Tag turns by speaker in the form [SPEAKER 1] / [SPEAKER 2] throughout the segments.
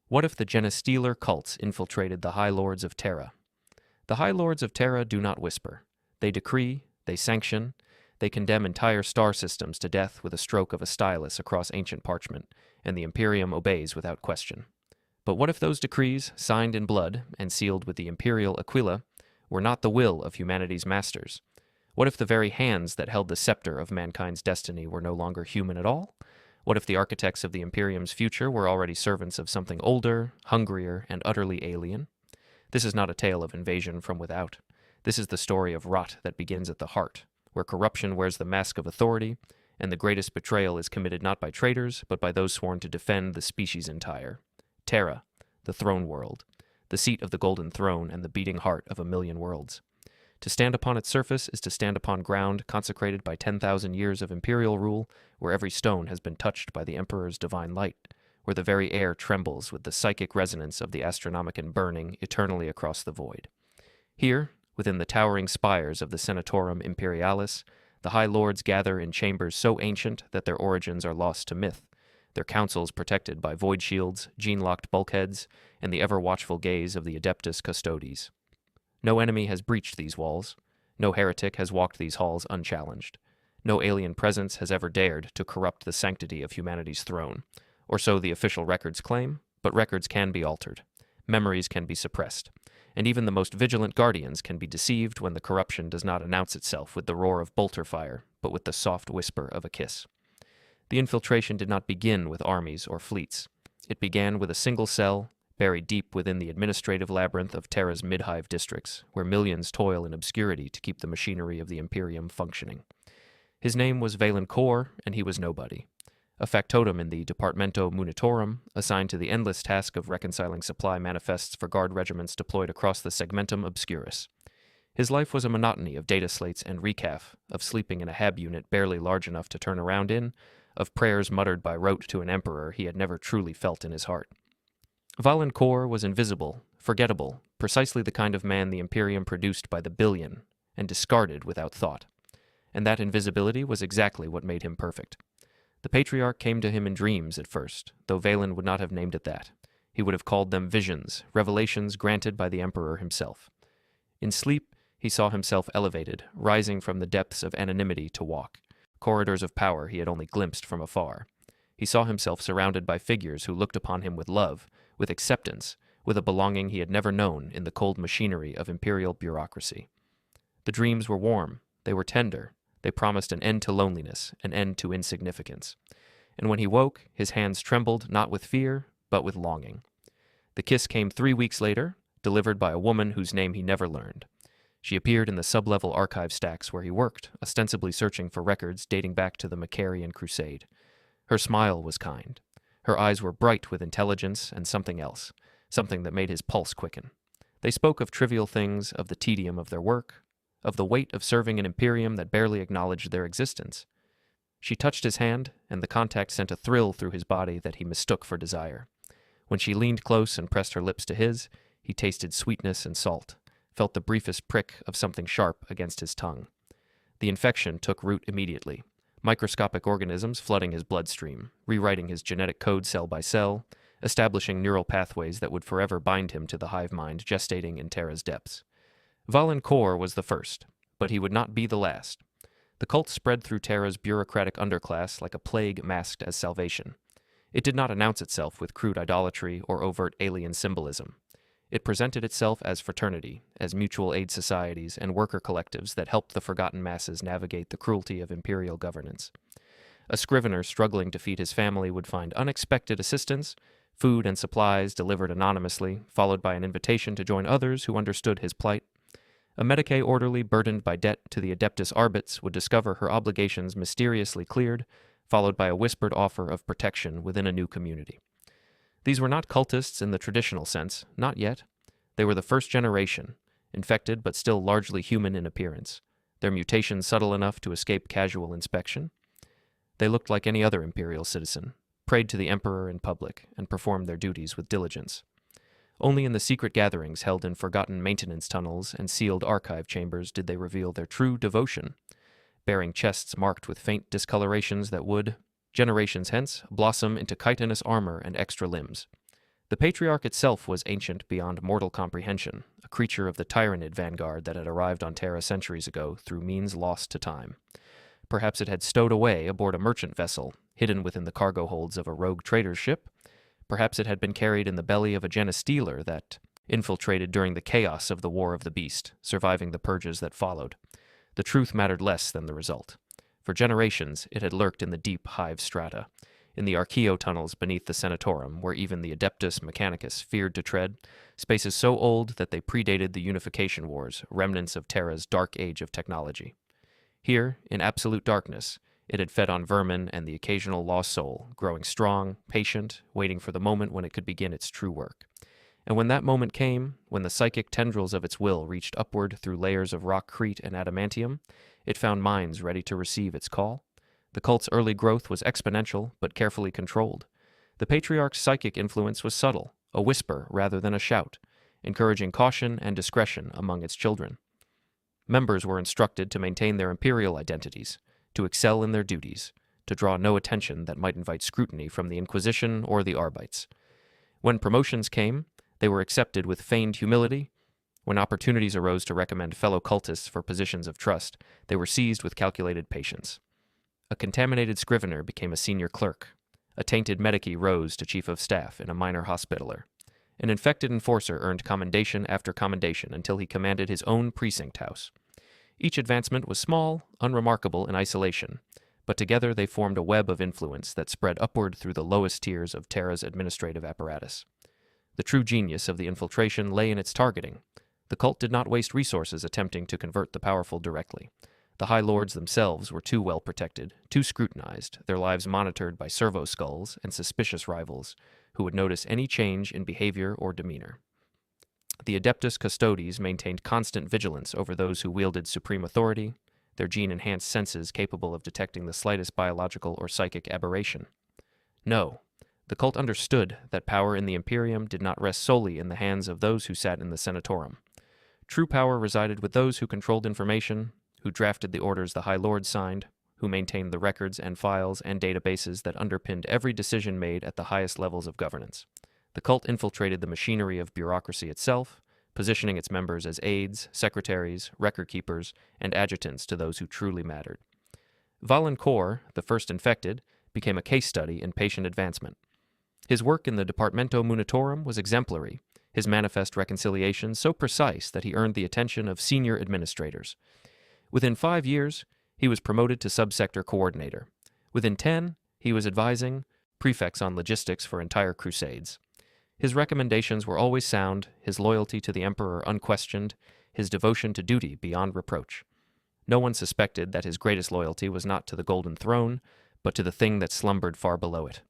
[SPEAKER 1] What if the Genestealer cults infiltrated the High Lords of Terra? The High Lords of Terra do not whisper. They decree, they sanction, they condemn entire star systems to death with a stroke of a stylus across ancient parchment, and the Imperium obeys without question. But what if those decrees, signed in blood and sealed with the Imperial Aquila, were not the will of humanity's masters? What if the very hands that held the scepter of mankind's destiny were no longer human at all? What if the architects of the Imperium's future were already servants of something older, hungrier, and utterly alien? This is not a tale of invasion from without. This is the story of rot that begins at the heart, where corruption wears the mask of authority, and the greatest betrayal is committed not by traitors, but by those sworn to defend the species entire. Terra, the throne world, the seat of the golden throne and the beating heart of a million worlds. To stand upon its surface is to stand upon ground consecrated by 10,000 years of imperial rule, where every stone has been touched by the Emperor's divine light, where the very air trembles with the psychic resonance of the Astronomicon burning eternally across the void. Here, within the towering spires of the Senatorum Imperialis, the High Lords gather in chambers so ancient that their origins are lost to myth, their councils protected by void shields, gene-locked bulkheads, and the ever-watchful gaze of the Adeptus Custodes. No enemy has breached these walls. No heretic has walked these halls unchallenged. No alien presence has ever dared to corrupt the sanctity of humanity's throne, or so the official records claim, but records can be altered. Memories can be suppressed, and even the most vigilant guardians can be deceived when the corruption does not announce itself with the roar of bolter fire, but with the soft whisper of a kiss. The infiltration did not begin with armies or fleets. It began with a single cell, buried deep within the administrative labyrinth of Terra's mid-hive districts, where millions toil in obscurity to keep the machinery of the Imperium functioning. His name was Valen Kor, and he was nobody. A factotum in the Departamento Munitorum, assigned to the endless task of reconciling supply manifests for guard regiments deployed across the Segmentum Obscurus. His life was a monotony of data slates and recaf, of sleeping in a hab unit barely large enough to turn around in, of prayers muttered by rote to an emperor he had never truly felt in his heart. Valen Kor was invisible, forgettable, precisely the kind of man the Imperium produced by the billion, and discarded without thought. And that invisibility was exactly what made him perfect. The Patriarch came to him in dreams at first, though Valen would not have named it that. He would have called them visions, revelations granted by the Emperor himself. In sleep, he saw himself elevated, rising from the depths of anonymity to walk. Corridors of power he had only glimpsed from afar. He saw himself surrounded by figures who looked upon him with love, with acceptance, with a belonging he had never known in the cold machinery of imperial bureaucracy. The dreams were warm, they were tender, they promised an end to loneliness, an end to insignificance. And when he woke, his hands trembled not with fear, but with longing. The kiss came 3 weeks later, delivered by a woman whose name he never learned. She appeared in the sub-level archive stacks where he worked, ostensibly searching for records dating back to the Macarian Crusade. Her smile was kind. Her eyes were bright with intelligence and something else, something that made his pulse quicken. They spoke of trivial things, of the tedium of their work, of the weight of serving an Imperium that barely acknowledged their existence. She touched his hand, and the contact sent a thrill through his body that he mistook for desire. When she leaned close and pressed her lips to his, he tasted sweetness and salt, felt the briefest prick of something sharp against his tongue. The infection took root immediately. Microscopic organisms flooding his bloodstream, rewriting his genetic code cell by cell, establishing neural pathways that would forever bind him to the hive mind gestating in Terra's depths. Valen Kor was the first, but he would not be the last. The cult spread through Terra's bureaucratic underclass like a plague masked as salvation. It did not announce itself with crude idolatry or overt alien symbolism. It presented itself as fraternity, as mutual aid societies and worker collectives that helped the forgotten masses navigate the cruelty of imperial governance. A scrivener struggling to feed his family would find unexpected assistance, food and supplies delivered anonymously, followed by an invitation to join others who understood his plight. A Medicae orderly burdened by debt to the Adeptus Arbits would discover her obligations mysteriously cleared, followed by a whispered offer of protection within a new community. These were not cultists in the traditional sense, not yet. They were the first generation, infected but still largely human in appearance, their mutations subtle enough to escape casual inspection. They looked like any other imperial citizen, prayed to the Emperor in public, and performed their duties with diligence. Only in the secret gatherings held in forgotten maintenance tunnels and sealed archive chambers did they reveal their true devotion, bearing chests marked with faint discolorations that would, generations hence, blossom into chitinous armor and extra limbs. The Patriarch itself was ancient beyond mortal comprehension, a creature of the Tyranid vanguard that had arrived on Terra centuries ago through means lost to time. Perhaps it had stowed away aboard a merchant vessel, hidden within the cargo holds of a rogue trader's ship. Perhaps it had been carried in the belly of a Genestealer that infiltrated during the chaos of the War of the Beast, surviving the purges that followed. The truth mattered less than the result. For generations, it had lurked in the deep hive strata, in the archaeo tunnels beneath the Senatorum, where even the Adeptus Mechanicus feared to tread, spaces so old that they predated the Unification Wars, remnants of Terra's dark age of technology. Here, in absolute darkness, it had fed on vermin and the occasional lost soul, growing strong, patient, waiting for the moment when it could begin its true work. And when that moment came, when the psychic tendrils of its will reached upward through layers of rockcrete and adamantium, it found minds ready to receive its call. The cult's early growth was exponential, but carefully controlled. The Patriarch's psychic influence was subtle, a whisper rather than a shout, encouraging caution and discretion among its children. Members were instructed to maintain their Imperial identities, to excel in their duties, to draw no attention that might invite scrutiny from the Inquisition or the Arbites. When promotions came, they were accepted with feigned humility. When opportunities arose to recommend fellow cultists for positions of trust, they were seized with calculated patience. A contaminated scrivener became a senior clerk. A tainted medici rose to chief of staff in a minor hospitaller. An infected enforcer earned commendation after commendation until he commanded his own precinct house. Each advancement was small, unremarkable in isolation, but together they formed a web of influence that spread upward through the lowest tiers of Terra's administrative apparatus. The true genius of the infiltration lay in its targeting. The cult did not waste resources attempting to convert the powerful directly. The High Lords themselves were too well protected, too scrutinized, their lives monitored by servo-skulls and suspicious rivals who would notice any change in behavior or demeanor. The Adeptus Custodes maintained constant vigilance over those who wielded supreme authority, their gene-enhanced senses capable of detecting the slightest biological or psychic aberration. No, the cult understood that power in the Imperium did not rest solely in the hands of those who sat in the Senatorum. True power resided with those who controlled information, who drafted the orders the High Lords signed, who maintained the records and files and databases that underpinned every decision made at the highest levels of governance. The cult infiltrated the machinery of bureaucracy itself, positioning its members as aides, secretaries, record-keepers, and adjutants to those who truly mattered. Valencourt, the first infected, became a case study in patient advancement. His work in the Departamento Munitorum was exemplary, his manifest reconciliation so precise that he earned the attention of senior administrators. Within 5 years, he was promoted to subsector coordinator. Within 10, he was advising prefects on logistics for entire crusades. His recommendations were always sound, his loyalty to the Emperor unquestioned, his devotion to duty beyond reproach. No one suspected that his greatest loyalty was not to the Golden Throne, but to the thing that slumbered far below it,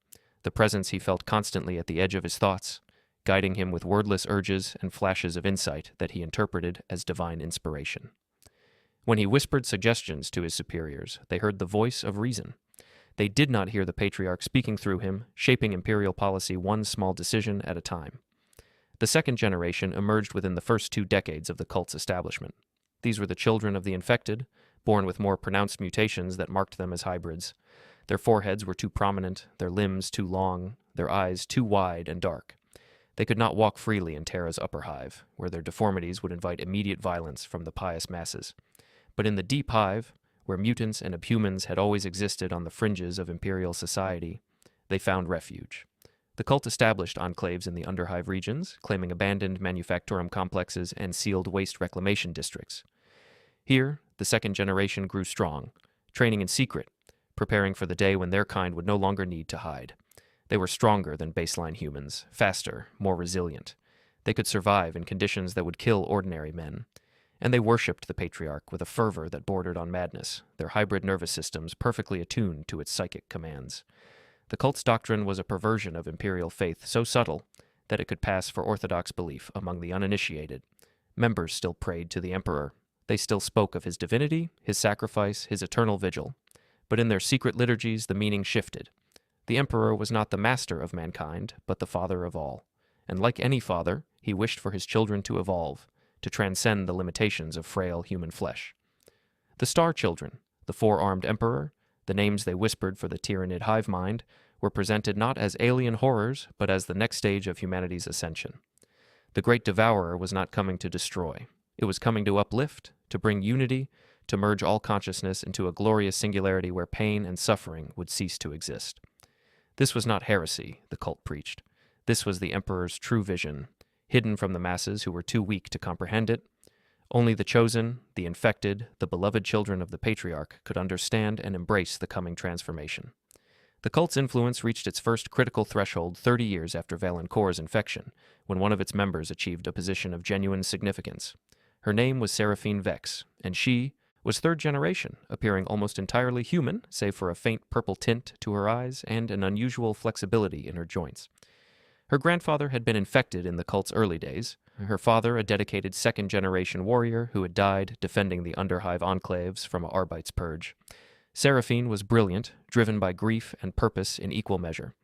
[SPEAKER 1] the presence he felt constantly at the edge of his thoughts, guiding him with wordless urges and flashes of insight that he interpreted as divine inspiration. When he whispered suggestions to his superiors, they heard the voice of reason. They did not hear the Patriarch speaking through him, shaping Imperial policy one small decision at a time. The second generation emerged within the first 2 decades of the cult's establishment. These were the children of the infected, born with more pronounced mutations that marked them as hybrids. Their foreheads were too prominent, their limbs too long, their eyes too wide and dark. They could not walk freely in Terra's upper hive, where their deformities would invite immediate violence from the pious masses. But in the deep hive, where mutants and abhumans had always existed on the fringes of Imperial society, they found refuge. The cult established enclaves in the underhive regions, claiming abandoned manufactorum complexes and sealed waste reclamation districts. Here, the second generation grew strong, training in secret, preparing for the day when their kind would no longer need to hide. They were stronger than baseline humans, faster, more resilient. They could survive in conditions that would kill ordinary men. And they worshipped the Patriarch with a fervor that bordered on madness, their hybrid nervous systems perfectly attuned to its psychic commands. The cult's doctrine was a perversion of Imperial faith so subtle that it could pass for orthodox belief among the uninitiated. Members still prayed to the Emperor. They still spoke of his divinity, his sacrifice, his eternal vigil. But in their secret liturgies, the meaning shifted. The Emperor was not the master of mankind, but the father of all. And like any father, he wished for his children to evolve, to transcend the limitations of frail human flesh. The Star Children, the 4-armed Emperor, the names they whispered for the Tyranid hive mind, were presented not as alien horrors, but as the next stage of humanity's ascension. The Great Devourer was not coming to destroy. It was coming to uplift, to bring unity, to merge all consciousness into a glorious singularity where pain and suffering would cease to exist. This was not heresy, the cult preached. This was the Emperor's true vision, hidden from the masses who were too weak to comprehend it. Only the chosen, the infected, the beloved children of the Patriarch could understand and embrace the coming transformation. The cult's influence reached its first critical threshold 30 years after Valancourt's infection, when one of its members achieved a position of genuine significance. Her name was Seraphine Vex, and she was third generation, appearing almost entirely human, save for a faint purple tint to her eyes and an unusual flexibility in her joints. Her grandfather had been infected in the cult's early days, her father a dedicated second-generation warrior who had died defending the Underhive enclaves from a Arbite's purge. Seraphine was brilliant, driven by grief and purpose in equal measure.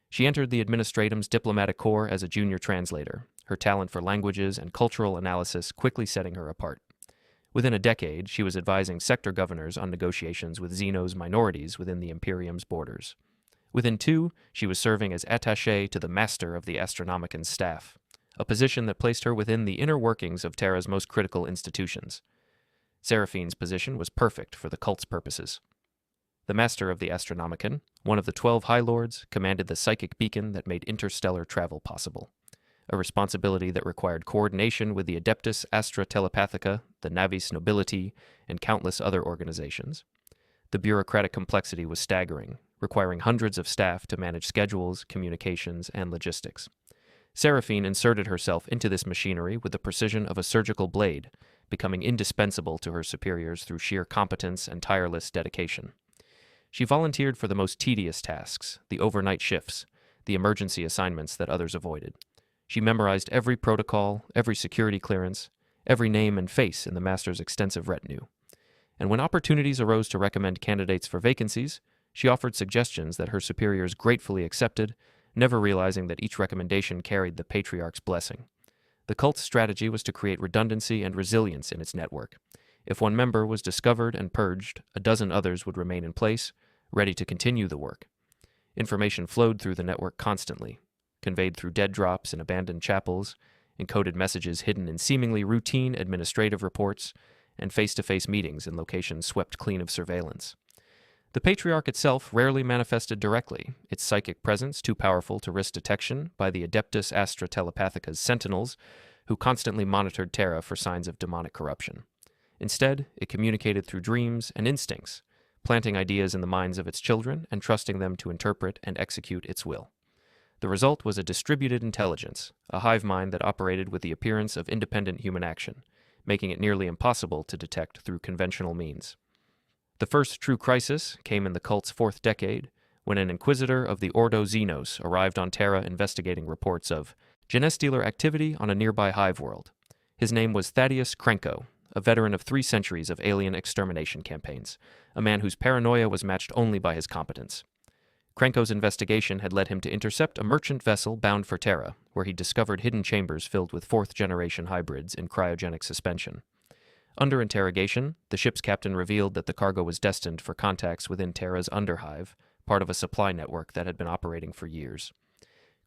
[SPEAKER 1] She entered the Administratum's diplomatic corps as a junior translator, her talent for languages and cultural analysis quickly setting her apart. Within a decade, she was advising sector governors on negotiations with Xeno's minorities within the Imperium's borders. Within 2, she was serving as attaché to the Master of the Astronomican's staff, a position that placed her within the inner workings of Terra's most critical institutions. Seraphine's position was perfect for the cult's purposes. The Master of the Astronomican, one of the 12 High Lords, commanded the psychic beacon that made interstellar travel possible, a responsibility that required coordination with the Adeptus Astra Telepathica, the Navis Nobility, and countless other organizations. The bureaucratic complexity was staggering, requiring hundreds of staff to manage schedules, communications, and logistics. Seraphine inserted herself into this machinery with the precision of a surgical blade, becoming indispensable to her superiors through sheer competence and tireless dedication. She volunteered for the most tedious tasks, the overnight shifts, the emergency assignments that others avoided. She memorized every protocol, every security clearance, every name and face in the Master's extensive retinue. And when opportunities arose to recommend candidates for vacancies, she offered suggestions that her superiors gratefully accepted, never realizing that each recommendation carried the Patriarch's blessing. The cult's strategy was to create redundancy and resilience in its network. If one member was discovered and purged, a dozen others would remain in place, ready to continue the work. Information flowed through the network constantly, conveyed through dead drops in abandoned chapels, encoded messages hidden in seemingly routine administrative reports, and face-to-face meetings in locations swept clean of surveillance. The Patriarch itself rarely manifested directly, its psychic presence too powerful to risk detection by the Adeptus Astra Telepathica's sentinels, who constantly monitored Terra for signs of demonic corruption. Instead, it communicated through dreams and instincts, planting ideas in the minds of its children and trusting them to interpret and execute its will. The result was a distributed intelligence, a hive mind that operated with the appearance of independent human action, making it nearly impossible to detect through conventional means. The first true crisis came in the cult's 4th decade, when an inquisitor of the Ordo Xenos arrived on Terra investigating reports of Genestealer activity on a nearby hive world. His name was Thaddeus Krenko, a veteran of 3 centuries of alien extermination campaigns, a man whose paranoia was matched only by his competence. Krenko's investigation had led him to intercept a merchant vessel bound for Terra, where he discovered hidden chambers filled with 4th-generation hybrids in cryogenic suspension. Under interrogation, the ship's captain revealed that the cargo was destined for contacts within Terra's Underhive, part of a supply network that had been operating for years.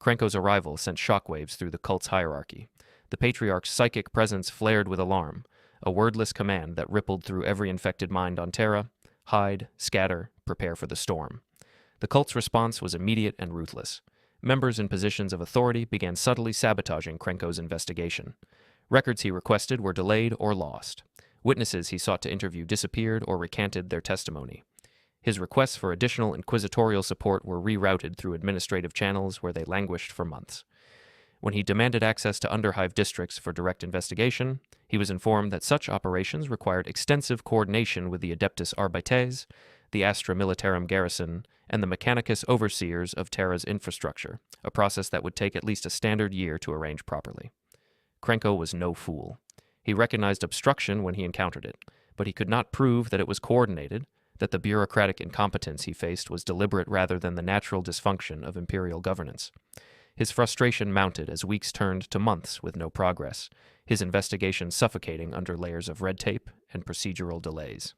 [SPEAKER 1] Krenko's arrival sent shockwaves through the cult's hierarchy. The Patriarch's psychic presence flared with alarm, a wordless command that rippled through every infected mind on Terra: hide, scatter, prepare for the storm. The cult's response was immediate and ruthless. Members in positions of authority began subtly sabotaging Krenko's investigation. Records he requested were delayed or lost. Witnesses he sought to interview disappeared or recanted their testimony. His requests for additional inquisitorial support were rerouted through administrative channels where they languished for months. When he demanded access to Underhive districts for direct investigation, he was informed that such operations required extensive coordination with the Adeptus Arbites, the Astra Militarum Garrison, and the Mechanicus Overseers of Terra's infrastructure, a process that would take at least a standard year to arrange properly. Krenko was no fool. He recognized obstruction when he encountered it, but he could not prove that it was coordinated, that the bureaucratic incompetence he faced was deliberate rather than the natural dysfunction of imperial governance. His frustration mounted as weeks turned to months with no progress, his investigation suffocating under layers of red tape and procedural delays.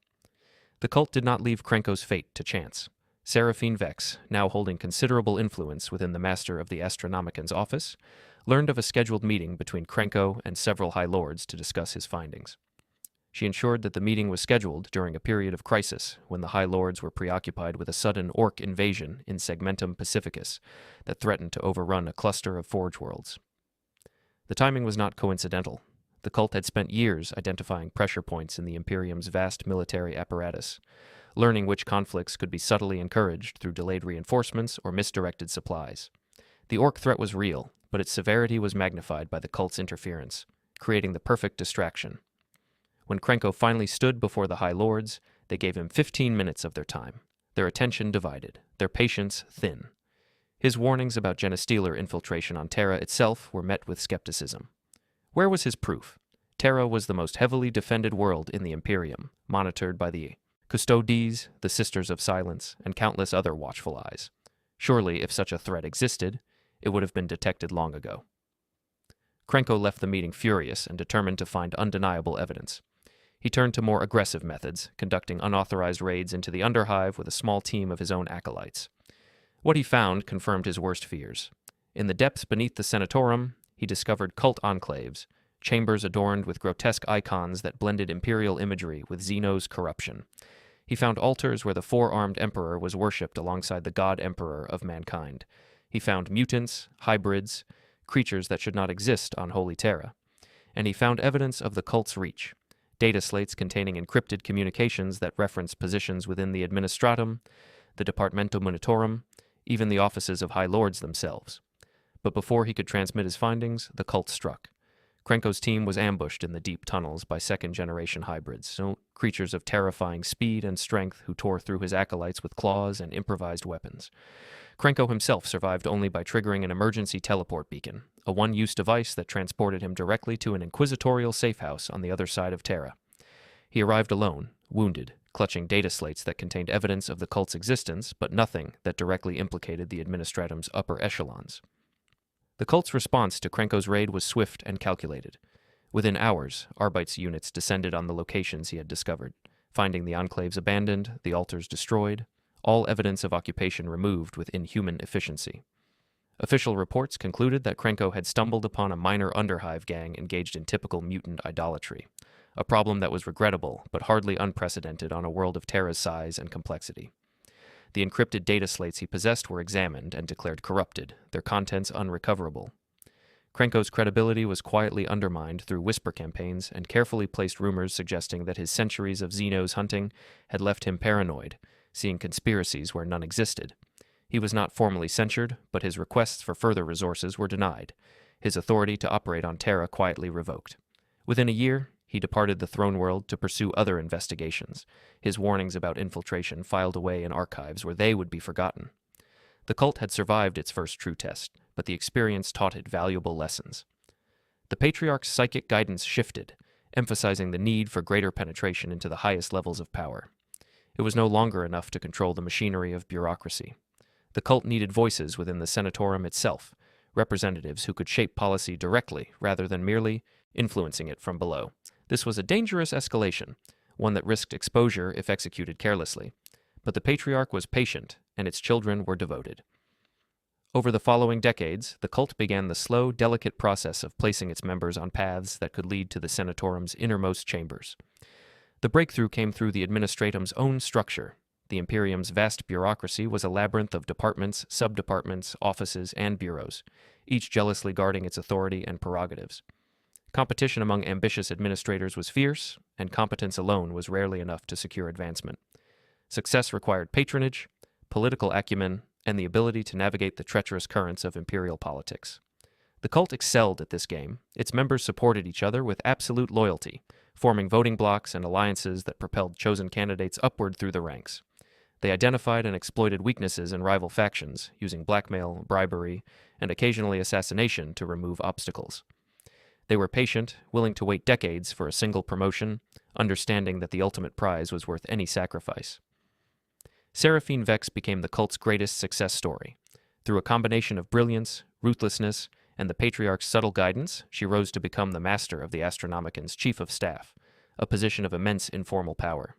[SPEAKER 1] The cult did not leave Krenko's fate to chance. Seraphine Vex, now holding considerable influence within the Master of the Astronomican's office, learned of a scheduled meeting between Krenko and several High Lords to discuss his findings. She ensured that the meeting was scheduled during a period of crisis when the High Lords were preoccupied with a sudden orc invasion in Segmentum Pacificus that threatened to overrun a cluster of forge worlds. The timing was not coincidental. The cult had spent years identifying pressure points in the Imperium's vast military apparatus, learning which conflicts could be subtly encouraged through delayed reinforcements or misdirected supplies. The orc threat was real, but its severity was magnified by the cult's interference, creating the perfect distraction. When Krenko finally stood before the High Lords, they gave him 15 minutes of their time, their attention divided, their patience thin. His warnings about Genestealer infiltration on Terra itself were met with skepticism. Where was his proof? Terra was the most heavily defended world in the Imperium, monitored by the Custodes, the Sisters of Silence, and countless other watchful eyes. Surely, if such a threat existed, it would have been detected long ago. Krenko left the meeting furious and determined to find undeniable evidence. He turned to more aggressive methods, conducting unauthorized raids into the Underhive with a small team of his own acolytes. What he found confirmed his worst fears. In the depths beneath the Senatorum, he discovered cult enclaves, chambers adorned with grotesque icons that blended Imperial imagery with Xeno's corruption. He found altars where the four-armed Emperor was worshipped alongside the God Emperor of mankind. He found mutants, hybrids, creatures that should not exist on Holy Terra. And he found evidence of the cult's reach. Data slates containing encrypted communications that reference positions within the Administratum, the Departmentum Munitorum, even the offices of High Lords themselves. But before he could transmit his findings, the cult struck. Krenko's team was ambushed in the deep tunnels by second-generation hybrids, creatures of terrifying speed and strength who tore through his acolytes with claws and improvised weapons. Krenko himself survived only by triggering an emergency teleport beacon, a one-use device that transported him directly to an inquisitorial safehouse on the other side of Terra. He arrived alone, wounded, clutching data slates that contained evidence of the cult's existence, but nothing that directly implicated the Administratum's upper echelons. The cult's response to Krenko's raid was swift and calculated. Within hours, Arbite's units descended on the locations he had discovered, finding the enclaves abandoned, the altars destroyed, all evidence of occupation removed with inhuman efficiency. Official reports concluded that Krenko had stumbled upon a minor Underhive gang engaged in typical mutant idolatry, a problem that was regrettable but hardly unprecedented on a world of Terra's size and complexity. The encrypted data slates he possessed were examined and declared corrupted, their contents unrecoverable. Krenko's credibility was quietly undermined through whisper campaigns and carefully placed rumors suggesting that his centuries of Xeno's hunting had left him paranoid, seeing conspiracies where none existed. He was not formally censured, but his requests for further resources were denied, his authority to operate on Terra quietly revoked. Within a year, he departed the throne world to pursue other investigations, his warnings about infiltration filed away in archives where they would be forgotten. The cult had survived its first true test, but the experience taught it valuable lessons. The Patriarch's psychic guidance shifted, emphasizing the need for greater penetration into the highest levels of power. It was no longer enough to control the machinery of bureaucracy. The cult needed voices within the Senatorum itself, representatives who could shape policy directly rather than merely influencing it from below. This was a dangerous escalation, one that risked exposure if executed carelessly. But the Patriarch was patient, and its children were devoted. Over the following decades, the cult began the slow, delicate process of placing its members on paths that could lead to the Senatorum's innermost chambers. The breakthrough came through the Administratum's own structure. The Imperium's vast bureaucracy was a labyrinth of departments, sub-departments, offices, and bureaus, each jealously guarding its authority and prerogatives. Competition among ambitious administrators was fierce, and competence alone was rarely enough to secure advancement. Success required patronage, political acumen, and the ability to navigate the treacherous currents of imperial politics. The cult excelled at this game. Its members supported each other with absolute loyalty, forming voting blocs and alliances that propelled chosen candidates upward through the ranks. They identified and exploited weaknesses in rival factions, using blackmail, bribery, and occasionally assassination to remove obstacles. They were patient, willing to wait decades for a single promotion, understanding that the ultimate prize was worth any sacrifice. Seraphine Vex became the cult's greatest success story. Through a combination of brilliance, ruthlessness, and the Patriarch's subtle guidance, she rose to become the master of the Astronomican's chief of staff, a position of immense informal power.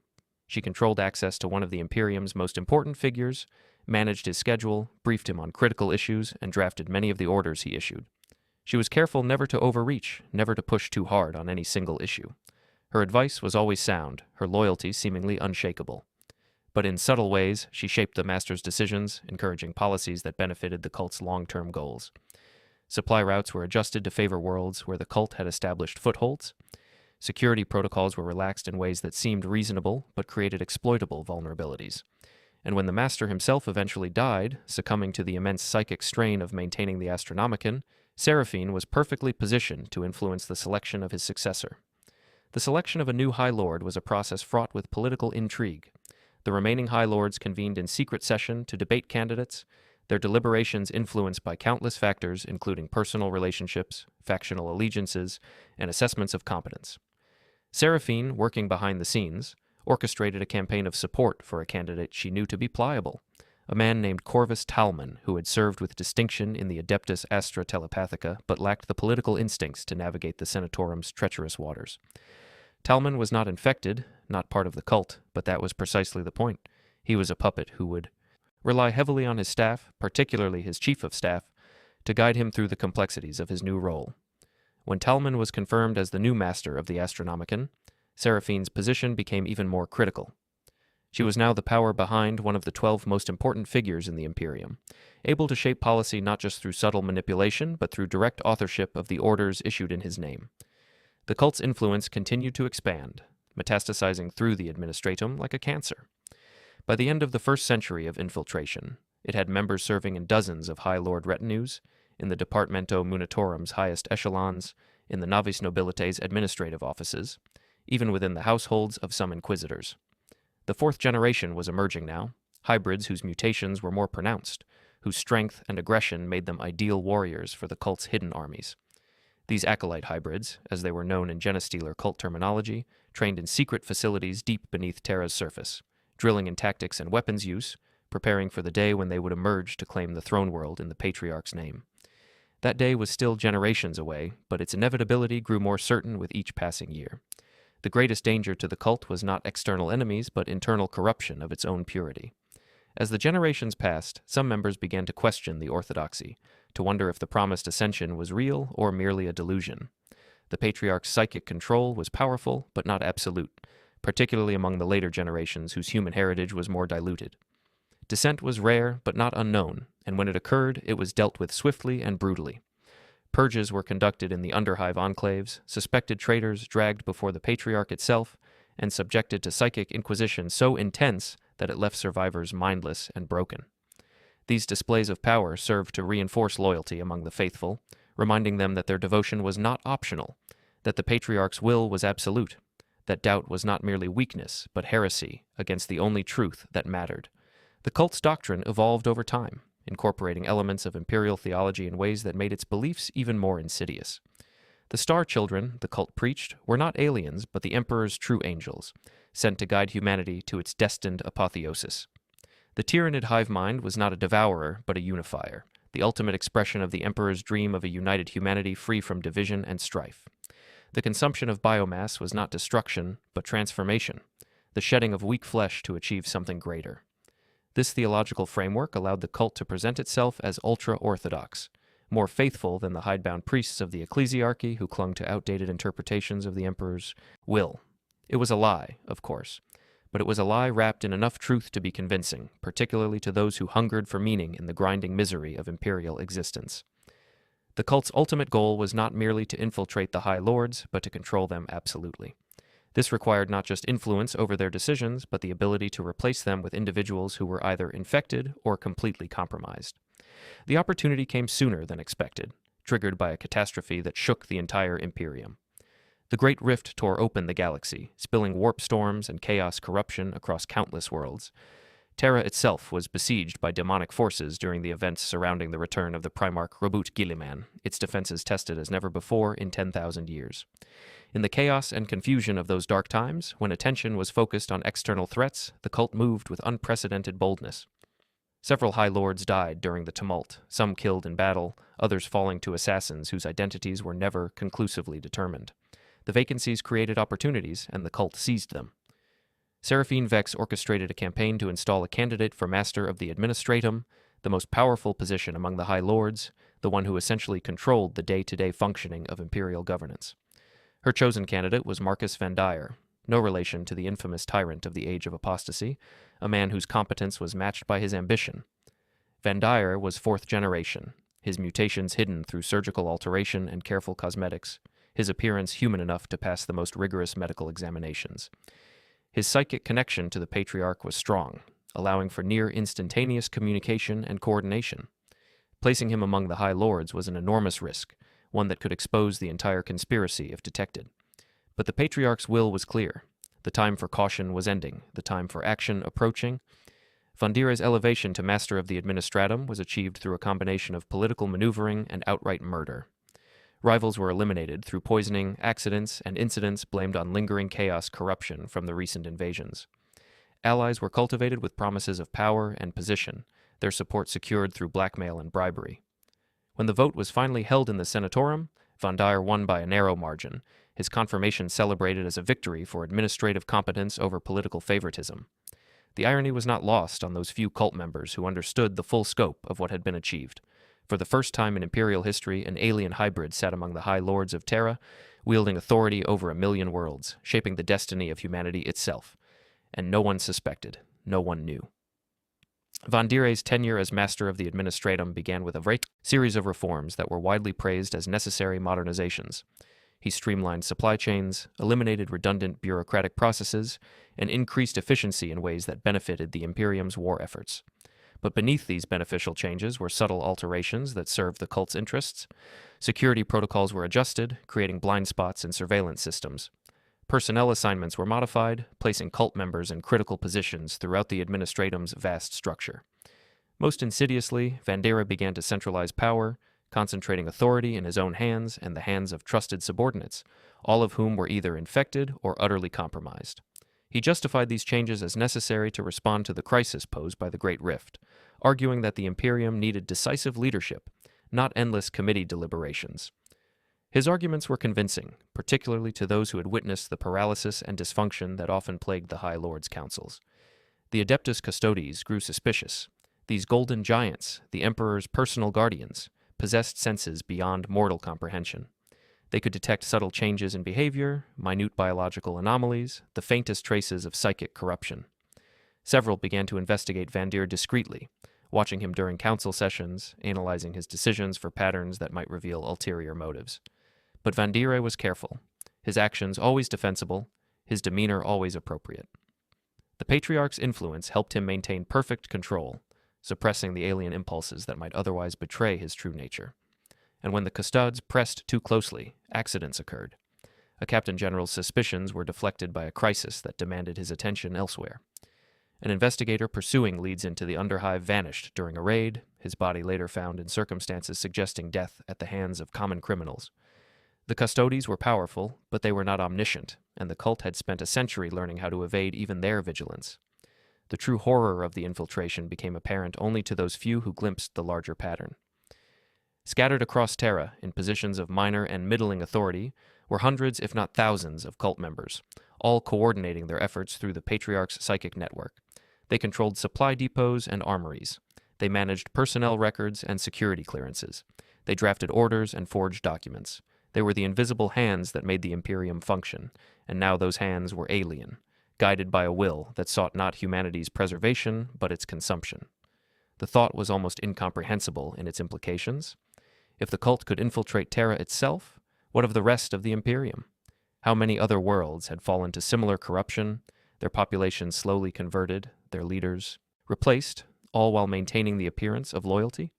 [SPEAKER 1] She controlled access to one of the Imperium's most important figures, managed his schedule, briefed him on critical issues, and drafted many of the orders he issued. She was careful never to overreach, never to push too hard on any single issue. Her advice was always sound, her loyalty seemingly unshakable. But in subtle ways, she shaped the Master's decisions, encouraging policies that benefited the cult's long-term goals. Supply routes were adjusted to favor worlds where the cult had established footholds. Security protocols were relaxed in ways that seemed reasonable but created exploitable vulnerabilities. And when the Master himself eventually died, succumbing to the immense psychic strain of maintaining the Astronomicon, Seraphine was perfectly positioned to influence the selection of his successor. The selection of a new High Lord was a process fraught with political intrigue. The remaining High Lords convened in secret session to debate candidates, their deliberations influenced by countless factors including personal relationships, factional allegiances, and assessments of competence. Seraphine, working behind the scenes, orchestrated a campaign of support for a candidate she knew to be pliable, a man named Corvus Talman, who had served with distinction in the Adeptus Astra Telepathica but lacked the political instincts to navigate the Senatorum's treacherous waters. Talman was not infected, not part of the cult, but that was precisely the point. He was a puppet who would rely heavily on his staff, particularly his chief of staff, to guide him through the complexities of his new role. When Talman was confirmed as the new master of the Astronomicon, Seraphine's position became even more critical. She was now the power behind one of the 12 most important figures in the Imperium, able to shape policy not just through subtle manipulation, but through direct authorship of the orders issued in his name. The cult's influence continued to expand, metastasizing through the administratum like a cancer. By the end of the first century of infiltration, it had members serving in dozens of High Lord retinues, in the Departamento Munitorum's highest echelons, in the Navis Nobilite's administrative offices, even within the households of some inquisitors. The fourth generation was emerging now, hybrids whose mutations were more pronounced, whose strength and aggression made them ideal warriors for the cult's hidden armies. These acolyte hybrids, as they were known in Genestealer Cult terminology, trained in secret facilities deep beneath Terra's surface, drilling in tactics and weapons use, preparing for the day when they would emerge to claim the throne world in the Patriarch's name. That day was still generations away, but its inevitability grew more certain with each passing year. The greatest danger to the cult was not external enemies, but internal corruption of its own purity. As the generations passed, some members began to question the orthodoxy, to wonder if the promised ascension was real or merely a delusion. The Patriarch's psychic control was powerful, but not absolute, particularly among the later generations whose human heritage was more diluted. Dissent was rare, but not unknown, and when it occurred, it was dealt with swiftly and brutally. Purges were conducted in the Underhive enclaves, suspected traitors dragged before the Patriarch itself, and subjected to psychic inquisition so intense that it left survivors mindless and broken. These displays of power served to reinforce loyalty among the faithful, reminding them that their devotion was not optional, that the Patriarch's will was absolute, that doubt was not merely weakness, but heresy against the only truth that mattered. The cult's doctrine evolved over time, incorporating elements of Imperial theology in ways that made its beliefs even more insidious. The Star Children, the cult preached, were not aliens, but the Emperor's true angels, sent to guide humanity to its destined apotheosis. The Tyrannid hive mind was not a devourer, but a unifier, the ultimate expression of the Emperor's dream of a united humanity free from division and strife. The consumption of biomass was not destruction, but transformation, the shedding of weak flesh to achieve something greater. This theological framework allowed the cult to present itself as ultra-orthodox, more faithful than the hidebound priests of the ecclesiarchy who clung to outdated interpretations of the Emperor's will. It was a lie, of course, but it was a lie wrapped in enough truth to be convincing, particularly to those who hungered for meaning in the grinding misery of imperial existence. The cult's ultimate goal was not merely to infiltrate the High Lords, but to control them absolutely. This required not just influence over their decisions, but the ability to replace them with individuals who were either infected or completely compromised. The opportunity came sooner than expected, triggered by a catastrophe that shook the entire Imperium. The Great Rift tore open the galaxy, spilling warp storms and chaos corruption across countless worlds. Terra itself was besieged by demonic forces during the events surrounding the return of the Primarch Robut Guilliman, its defenses tested as never before in 10,000 years. In the chaos and confusion of those dark times, when attention was focused on external threats, the cult moved with unprecedented boldness. Several High Lords died during the tumult, some killed in battle, others falling to assassins whose identities were never conclusively determined. The vacancies created opportunities, and the cult seized them. Seraphine Vex orchestrated a campaign to install a candidate for Master of the Administratum, the most powerful position among the High Lords, the one who essentially controlled the day-to-day functioning of imperial governance. Her chosen candidate was Marcus Vandyre, no relation to the infamous tyrant of the Age of Apostasy, a man whose competence was matched by his ambition. Vandyre was fourth generation, his mutations hidden through surgical alteration and careful cosmetics, his appearance human enough to pass the most rigorous medical examinations. His psychic connection to the Patriarch was strong, allowing for near instantaneous communication and coordination. Placing him among the High Lords was an enormous risk, one that could expose the entire conspiracy if detected. But the Patriarch's will was clear. The time for caution was ending, the time for action approaching. Vandyre's elevation to Master of the Administratum was achieved through a combination of political maneuvering and outright murder. Rivals were eliminated through poisoning, accidents, and incidents blamed on lingering chaos corruption from the recent invasions. Allies were cultivated with promises of power and position, their support secured through blackmail and bribery. When the vote was finally held in the Senatorum, Vandyre won by a narrow margin, his confirmation celebrated as a victory for administrative competence over political favoritism. The irony was not lost on those few cult members who understood the full scope of what had been achieved. For the first time in Imperial history, an alien hybrid sat among the High Lords of Terra, wielding authority over 1,000,000 worlds, shaping the destiny of humanity itself. And no one suspected, no one knew. Vandyre's tenure as Master of the Administratum began with a series of reforms that were widely praised as necessary modernizations. He streamlined supply chains, eliminated redundant bureaucratic processes, and increased efficiency in ways that benefited the Imperium's war efforts. But beneath these beneficial changes were subtle alterations that served the cult's interests. Security protocols were adjusted, creating blind spots in surveillance systems. Personnel assignments were modified, placing cult members in critical positions throughout the Administratum's vast structure. Most insidiously, Vandyre began to centralize power, concentrating authority in his own hands and the hands of trusted subordinates, all of whom were either infected or utterly compromised. He justified these changes as necessary to respond to the crisis posed by the Great Rift, arguing that the Imperium needed decisive leadership, not endless committee deliberations. His arguments were convincing, particularly to those who had witnessed the paralysis and dysfunction that often plagued the High Lords' councils. The Adeptus Custodes grew suspicious. These golden giants, the Emperor's personal guardians, possessed senses beyond mortal comprehension. They could detect subtle changes in behavior, minute biological anomalies, the faintest traces of psychic corruption. Several began to investigate Vandyre discreetly, watching him during council sessions, analyzing his decisions for patterns that might reveal ulterior motives. But Vandyre was careful, his actions always defensible, his demeanor always appropriate. The Patriarch's influence helped him maintain perfect control, suppressing the alien impulses that might otherwise betray his true nature. And when the Custodes pressed too closely, accidents occurred. A Captain General's suspicions were deflected by a crisis that demanded his attention elsewhere. An investigator pursuing leads into the Underhive vanished during a raid, his body later found in circumstances suggesting death at the hands of common criminals. The Custodes were powerful, but they were not omniscient, and the cult had spent a century learning how to evade even their vigilance. The true horror of the infiltration became apparent only to those few who glimpsed the larger pattern. Scattered across Terra, in positions of minor and middling authority, were hundreds if not thousands of cult members, all coordinating their efforts through the Patriarch's psychic network. They controlled supply depots and armories. They managed personnel records and security clearances. They drafted orders and forged documents. They were the invisible hands that made the Imperium function, and now those hands were alien, guided by a will that sought not humanity's preservation, but its consumption. The thought was almost incomprehensible in its implications. If the cult could infiltrate Terra itself, what of the rest of the Imperium? How many other worlds had fallen to similar corruption, their populations slowly converted, their leaders replaced, all while maintaining the appearance of loyalty?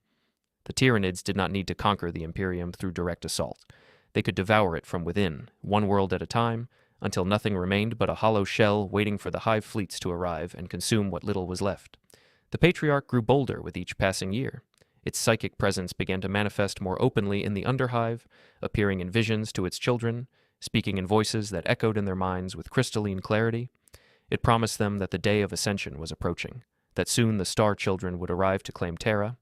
[SPEAKER 1] The Tyranids did not need to conquer the Imperium through direct assault. They could devour it from within, one world at a time, until nothing remained but a hollow shell waiting for the hive fleets to arrive and consume what little was left. The Patriarch grew bolder with each passing year. Its psychic presence began to manifest more openly in the Underhive, appearing in visions to its children, speaking in voices that echoed in their minds with crystalline clarity. It promised them that the day of ascension was approaching, that soon the Star Children would arrive to claim Terra,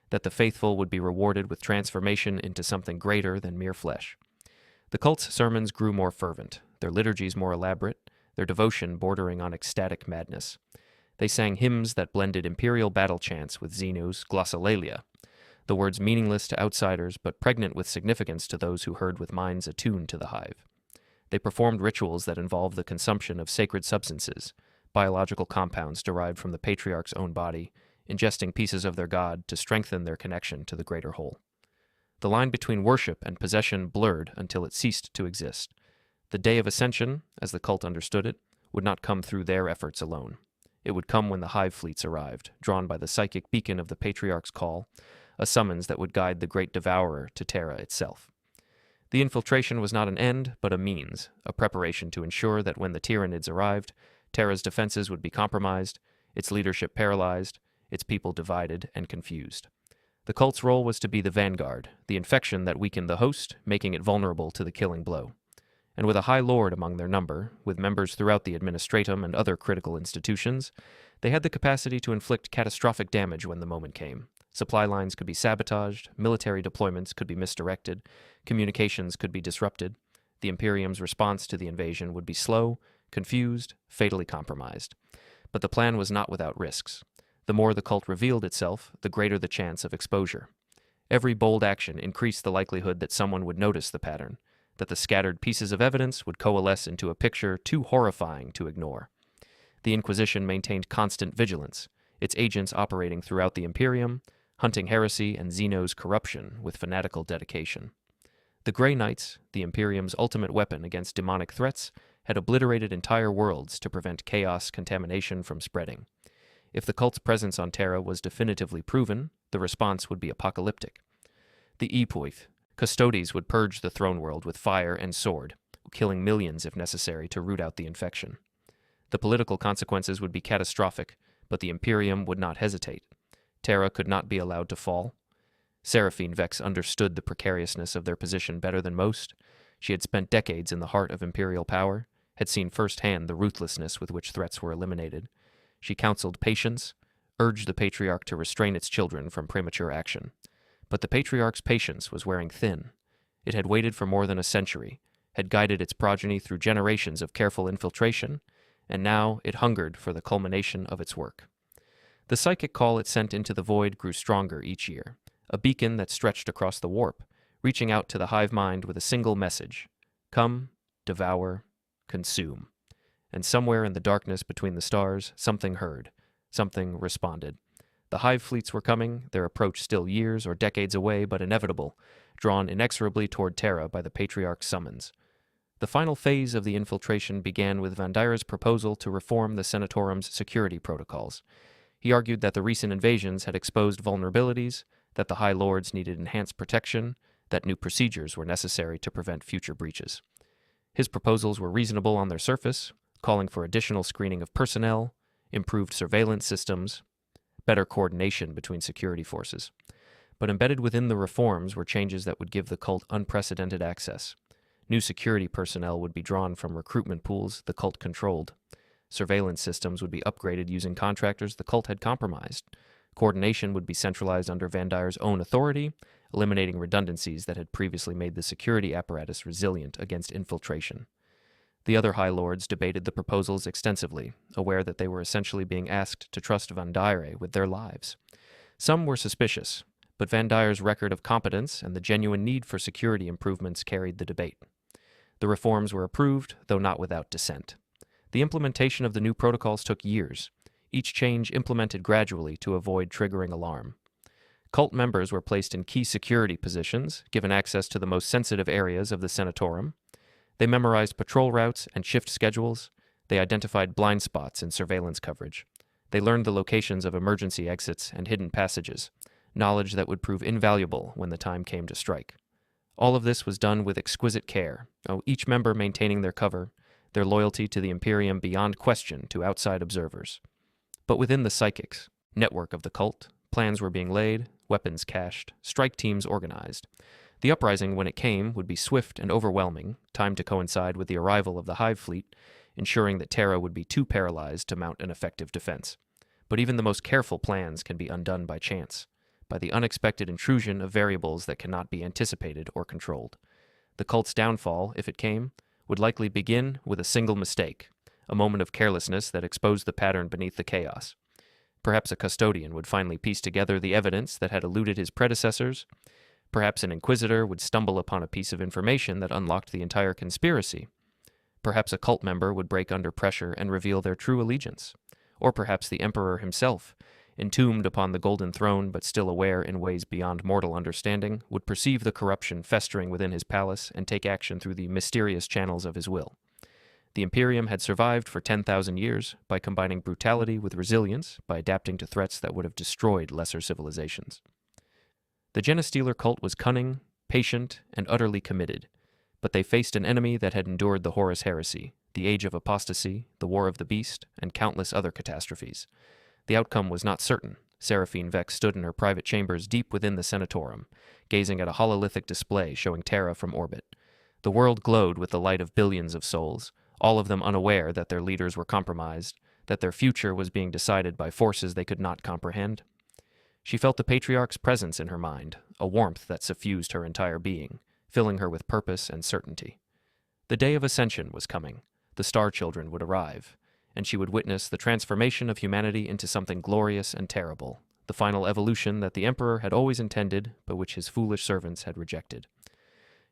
[SPEAKER 1] that the faithful would be rewarded with transformation into something greater than mere flesh. The cult's sermons grew more fervent, their liturgies more elaborate, their devotion bordering on ecstatic madness. They sang hymns that blended imperial battle chants with Xenu's glossolalia, the words meaningless to outsiders but pregnant with significance to those who heard with minds attuned to the hive. They performed rituals that involved the consumption of sacred substances, biological compounds derived from the patriarch's own body, ingesting pieces of their god to strengthen their connection to the greater whole. The line between worship and possession blurred until it ceased to exist. The day of ascension, as the cult understood it, would not come through their efforts alone. It would come when the hive fleets arrived, drawn by the psychic beacon of the patriarch's call, a summons that would guide the great devourer to Terra itself. The infiltration was not an end, but a means, a preparation to ensure that when the Tyranids arrived, Terra's defenses would be compromised, its leadership paralyzed, its people divided and confused. The cult's role was to be the vanguard, the infection that weakened the host, making it vulnerable to the killing blow. And with a high lord among their number, with members throughout the administratum and other critical institutions, they had the capacity to inflict catastrophic damage when the moment came. Supply lines could be sabotaged, military deployments could be misdirected, communications could be disrupted. The Imperium's response to the invasion would be slow, confused, fatally compromised. But the plan was not without risks. The more the cult revealed itself, the greater the chance of exposure. Every bold action increased the likelihood that someone would notice the pattern, that the scattered pieces of evidence would coalesce into a picture too horrifying to ignore. The Inquisition maintained constant vigilance, its agents operating throughout the Imperium, hunting heresy and Xeno's corruption with fanatical dedication. The Grey Knights, the Imperium's ultimate weapon against demonic threats, had obliterated entire worlds to prevent chaos contamination from spreading. If the cult's presence on Terra was definitively proven, the response would be apocalyptic. The Epoith, Custodes would purge the throne world with fire and sword, killing millions if necessary to root out the infection. The political consequences would be catastrophic, but the Imperium would not hesitate. Terra could not be allowed to fall. Seraphine Vex understood the precariousness of their position better than most. She had spent decades in the heart of Imperial power, had seen firsthand the ruthlessness with which threats were eliminated. She counseled patience, urged the Patriarch to restrain its children from premature action. But the Patriarch's patience was wearing thin. It had waited for more than a century, had guided its progeny through generations of careful infiltration, and now it hungered for the culmination of its work. The psychic call it sent into the void grew stronger each year, a beacon that stretched across the warp, reaching out to the hive mind with a single message: come, devour, consume. And somewhere in the darkness between the stars, something heard, something responded. The hive fleets were coming, their approach still years or decades away but inevitable, drawn inexorably toward Terra by the Patriarch's summons. The final phase of the infiltration began with Vandira's proposal to reform the Senatorum's security protocols. He argued that the recent invasions had exposed vulnerabilities, that the High Lords needed enhanced protection, that new procedures were necessary to prevent future breaches. His proposals were reasonable on their surface, calling for additional screening of personnel, improved surveillance systems, better coordination between security forces. But embedded within the reforms were changes that would give the cult unprecedented access. New security personnel would be drawn from recruitment pools the cult controlled. Surveillance systems would be upgraded using contractors the cult had compromised. Coordination would be centralized under Vandira's own authority, eliminating redundancies that had previously made the security apparatus resilient against infiltration. The other High Lords debated the proposals extensively, aware that they were essentially being asked to trust Vandire with their lives. Some were suspicious, but Vandire's record of competence and the genuine need for security improvements carried the debate. The reforms were approved, though not without dissent. The implementation of the new protocols took years, each change implemented gradually to avoid triggering alarm. Cult members were placed in key security positions, given access to the most sensitive areas of the Senatorum. They memorized patrol routes and shift schedules. They identified blind spots in surveillance coverage. They learned the locations of emergency exits and hidden passages, knowledge that would prove invaluable when the time came to strike. All of this was done with exquisite care, each member maintaining their cover, their loyalty to the Imperium beyond question to outside observers. But within the psychics, network of the cult, plans were being laid, weapons cached, strike teams organized. The uprising, when it came, would be swift and overwhelming, timed to coincide with the arrival of the Hive Fleet, ensuring that Terra would be too paralyzed to mount an effective defense. But even the most careful plans can be undone by chance, by the unexpected intrusion of variables that cannot be anticipated or controlled. The cult's downfall, if it came, would likely begin with a single mistake, a moment of carelessness that exposed the pattern beneath the chaos. Perhaps a custodian would finally piece together the evidence that had eluded his predecessors. Perhaps an inquisitor would stumble upon a piece of information that unlocked the entire conspiracy. Perhaps a cult member would break under pressure and reveal their true allegiance. Or perhaps the Emperor himself, entombed upon the Golden Throne but still aware in ways beyond mortal understanding, would perceive the corruption festering within his palace and take action through the mysterious channels of his will. The Imperium had survived for 10,000 years by combining brutality with resilience, by adapting to threats that would have destroyed lesser civilizations. The Genestealer Cult was cunning, patient, and utterly committed, but they faced an enemy that had endured the Horus Heresy, the Age of Apostasy, the War of the Beast, and countless other catastrophes. The outcome was not certain. Seraphine Vex stood in her private chambers deep within the Senatorum, gazing at a hololithic display showing Terra from orbit. The world glowed with the light of billions of souls, all of them unaware that their leaders were compromised, that their future was being decided by forces they could not comprehend. She felt the Patriarch's presence in her mind, a warmth that suffused her entire being, filling her with purpose and certainty. The day of ascension was coming. The Star Children would arrive, and she would witness the transformation of humanity into something glorious and terrible, the final evolution that the Emperor had always intended, but which his foolish servants had rejected.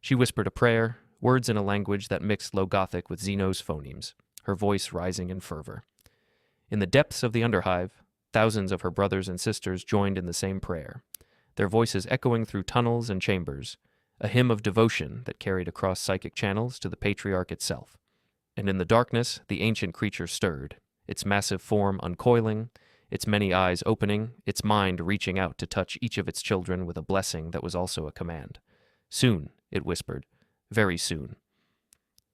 [SPEAKER 1] She whispered a prayer, words in a language that mixed Low Gothic with Xeno's phonemes, her voice rising in fervor. In the depths of the Underhive, thousands of her brothers and sisters joined in the same prayer, their voices echoing through tunnels and chambers, a hymn of devotion that carried across psychic channels to the Patriarch itself. And in the darkness, the ancient creature stirred, its massive form uncoiling, its many eyes opening, its mind reaching out to touch each of its children with a blessing that was also a command. Soon, it whispered, very soon.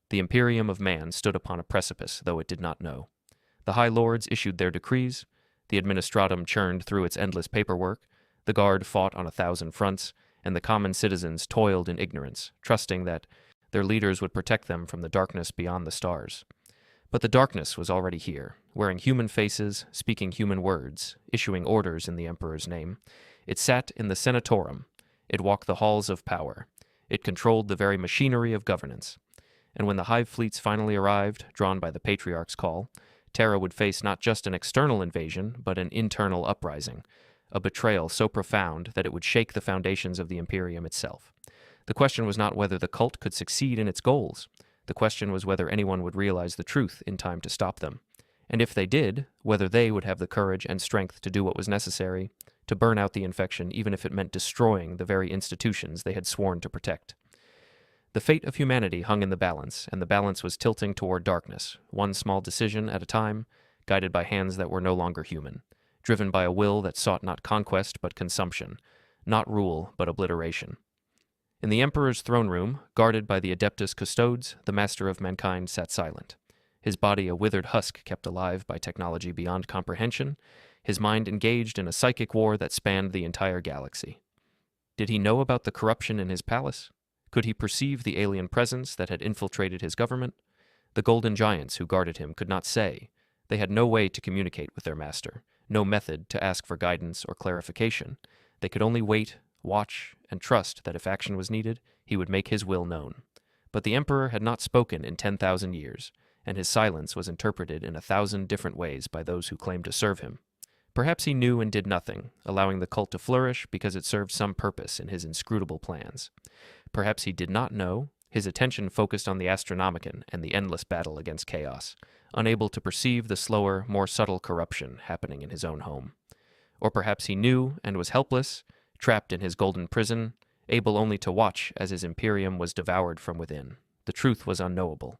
[SPEAKER 1] The Imperium of Man stood upon a precipice, though it did not know. The High Lords issued their decrees, the Administratum churned through its endless paperwork, the Guard fought on 1,000 fronts, and the common citizens toiled in ignorance, trusting that their leaders would protect them from the darkness beyond the stars. But the darkness was already here, wearing human faces, speaking human words, issuing orders in the Emperor's name. It sat in the Senatorum. It walked the halls of power. It controlled the very machinery of governance. And when the hive fleets finally arrived, drawn by the Patriarch's call, Terra would face not just an external invasion, but an internal uprising, a betrayal so profound that it would shake the foundations of the Imperium itself. The question was not whether the cult could succeed in its goals. The question was whether anyone would realize the truth in time to stop them. And if they did, whether they would have the courage and strength to do what was necessary, to burn out the infection even if it meant destroying the very institutions they had sworn to protect. The fate of humanity hung in the balance, and the balance was tilting toward darkness, one small decision at a time, guided by hands that were no longer human, driven by a will that sought not conquest but consumption, not rule but obliteration. In the Emperor's throne room, guarded by the Adeptus Custodes, the Master of Mankind sat silent, his body a withered husk kept alive by technology beyond comprehension, his mind engaged in a psychic war that spanned the entire galaxy. Did he know about the corruption in his palace? Could he perceive the alien presence that had infiltrated his government? The golden giants who guarded him could not say. They had no way to communicate with their master, no method to ask for guidance or clarification. They could only wait, watch, and trust that if action was needed, he would make his will known. But the Emperor had not spoken in 10,000 years, and his silence was interpreted in 1,000 different ways by those who claimed to serve him. Perhaps he knew and did nothing, allowing the cult to flourish because it served some purpose in his inscrutable plans. Perhaps he did not know, his attention focused on the Astronomicon and the endless battle against chaos, unable to perceive the slower, more subtle corruption happening in his own home. Or perhaps he knew and was helpless, trapped in his golden prison, able only to watch as his Imperium was devoured from within. The truth was unknowable,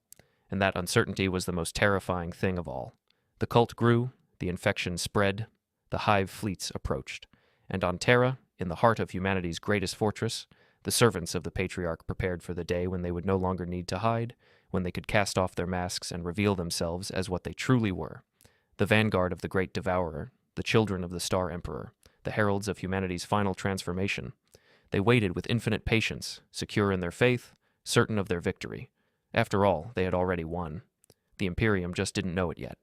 [SPEAKER 1] and that uncertainty was the most terrifying thing of all. The cult grew, the infection spread, the hive fleets approached, and on Terra, in the heart of humanity's greatest fortress, the servants of the Patriarch prepared for the day when they would no longer need to hide, when they could cast off their masks and reveal themselves as what they truly were, the vanguard of the great devourer, the children of the Star Emperor, the heralds of humanity's final transformation. They waited with infinite patience, secure in their faith, certain of their victory. After all, they had already won. The Imperium just didn't know it yet.